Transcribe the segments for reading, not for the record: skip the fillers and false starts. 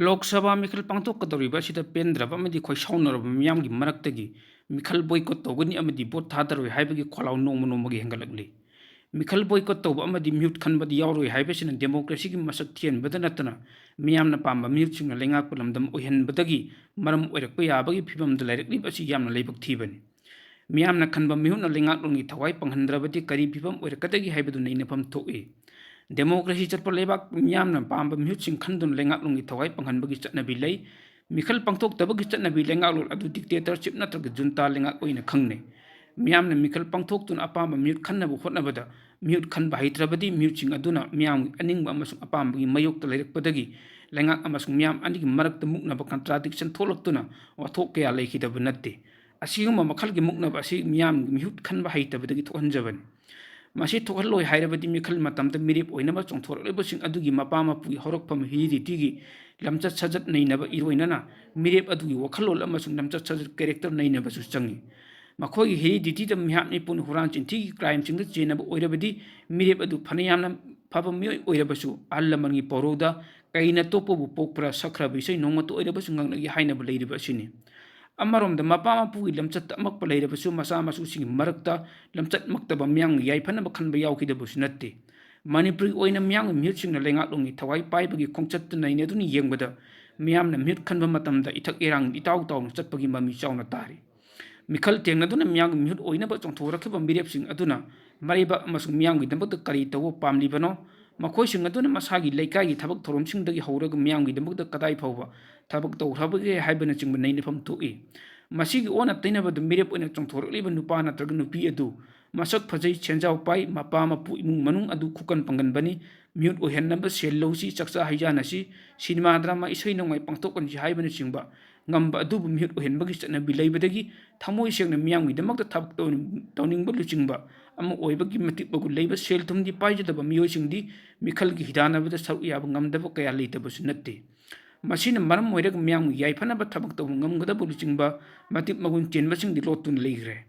Lok Sabha Mikhal Pangtok Katoriba Sita Pendraba Medi Koi Shaunarab Miamgi Maraktagi Mikhal Boycott Togani Amadi Bot Tatar Hibagi Kolau no Monomagi Hangalagli Mikhal Boycott Toba Amadi Mute Kanbadi Yauri Hibasin and Democracy Masatian Badanatana Miamna Pamba Muting a Lenga Pulamdam Ohen Badagi Maram Orakpaya Bagi Pibam the Larry Basi Yam Labok Tiban Miamna Kanba Muna Lenga Lungi Tawai Panghandrabati Kari Pibam Orakatagi Hibadun Inapam Toe Democracy chatpa lebak miyamna pamba mihutsin khandun lengak lungi thawai panghanbagi chatnabi lei mikhal pangthok tabagi chatnabi lengak lul adu dictatorship natraga junta lengak oina khangne miyamna mikhal pangthok tun apamba mihut khannabu hotnabada mihut khanba haitrabadi mihutsin aduna miyam aningba amasung apambagi mayokta leirakpadagi lengak amasung miyam anigi marakta muknaba contradiction tholoktuna wathok kaya leikhidaba natte asiguma makhalgi muknaba asi miyam mihut khanba haitabadagi thohanjabani Masih thokaloi hairabadi mikhal matamta mirip oinaba chongthorlebasing adugi mapa mapugi horokpam hiritigi lamchat sajat nainaba iroinana mirip adugi wakhalol amasung lamchat sajat character nainaba su changi makhogi heredity da mihapni pun huran chinti crime chingda chenaba oirabadi mirip adu phanayamna phaba mioi oirabasu allamangi poroda kaina topo bu pokpra sakra bisai nongmato oirabasu ngangnagi hainaba leiriba sini Amarom da mapa mapugi lamchat amakpa leirabasu masa masu sing marakta lamchat maktaba myang yaifana bakhanba yaukhidabasu natte Manipuri oina myang mihutsinga lengak longi thawai paibagi khongchat naine duni yengbada miyamna mihut khanba matamda ithak erang itaw taw chatpagi mami chawna tari Mikhal tengna duna myang mihut oina ba chongthorakhiba mirepsing aduna mariba amasung myanggi dambakta kari tawo pamlibano makhoi sing aduna masagi leikagi thabak thoromsingdagi hauraga myanggi dambakta kadai phawba thabak tawhrabage haibana chingba nainafam thu'i masigi ona tainabadu mirep oina chongthorliba nupa natraga nupi adu masak phajai chenjau pai mapa mapu imung manung adu khukan panganbani mute ohennaba sellosi chaksa haijanasi cinema drama isoi nongai pangtokan si haibana chingba ngamba adu mute ohenbagi chanabi leibadagi thamoi sengna miyamgi damakta thabak tawningba luchingba ama oibagi matibbagu leiba sel thumdi paijadaba miyoi singdi mikhalgi hidanabada saru yaba ngamdaba kaya leitabasu natte Masina maram oiraga miyamgi yaifanaba thabak tawu ngamgadabu luchingba matib magun chenbasingdi lotun leigre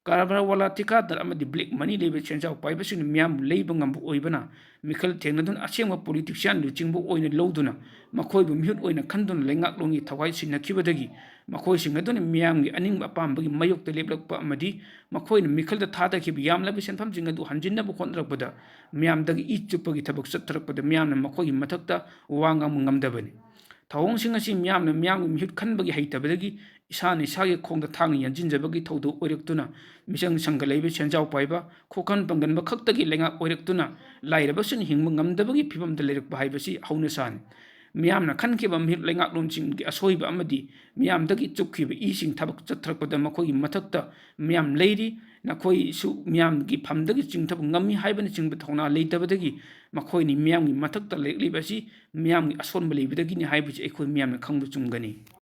Karabara wala tika dar amadi black money lebe chenjau paibasing miyam leiba ngambu oibana mikhal tengnadun asengma politician luchingbu oina loduna makhoibu mihut oina khandun lengak longi thawai sinakibadagi makhoi singadun miyamgi aningba apambagi mayokta leblakpa amadi makhoina mikhalda thadakhiba yamlabi senpham jingadu hanjinnabu khonrakpada miyamdagi ichupagi thabak sattharakpada miyamna makhoigi mathakta wangam ngamdabani Thawong sing asi miyamna miyamgi mihut khanbagi haitabadagi isani sage khongda thang yanjinjabagi thawdo oiraktuna misang sanggalaiba chenjau paiba khokhan panganba khaktagi lenga oiraktuna lairabasun hingba ngamdabagi phibamda leirakba haibasi hauna san miyamna khankiba mihut lenga lonchinggi asoiba amadi miyamdagi chukhiba ising thabak chathrakpada makhogi mathakta miyam leiri nakoi su miyamgi phamdagi chingthab ngami haibana chingba thawna leitabadagi makhoini miyamgi mathakta leiklibasi miyamgi asonba leibadagi ni haibasi ekhoi miyamna khangbu chumgani